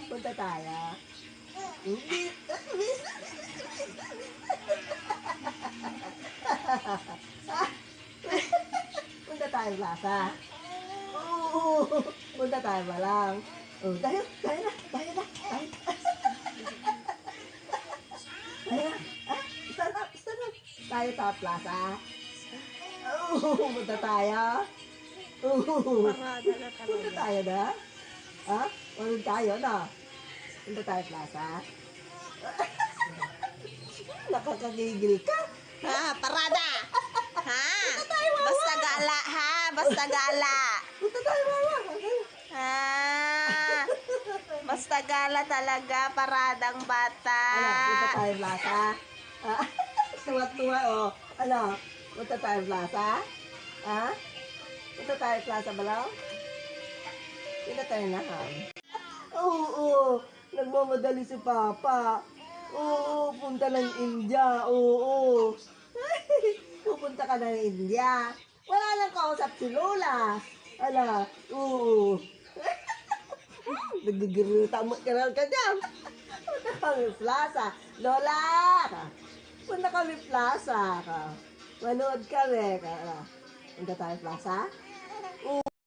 Punta tayo. Punta tayo plaza. Punta tayo ba lang? Tayo na. Tayo na. Stand up. Tayo sa plaza. Punta tayo. Punta tayo na. Ha? Punta tayo na. Punta tayo plaza. Nakakagigil ka. Ha, parada! Ha? Basta gala, ha? Basta gala. Punta tayo mama. Ha? Basta gala talaga, paradang bata. Punta tayo plaza. Tuwa-tuwa oh. Punta tayo plaza. Ha? Punta tayo plaza ba lang? Punta tayo na ha? Oo. Nagmamadali si Papa. Oo, punta ng India. Oo. Pupunta ka ng India. Wala nang kausap si Lola. Oo. Nagigiruta mo ka dyan. Punta kami plaza. Lola! Punta kami plaza. Manood kami. Punta tayo plaza.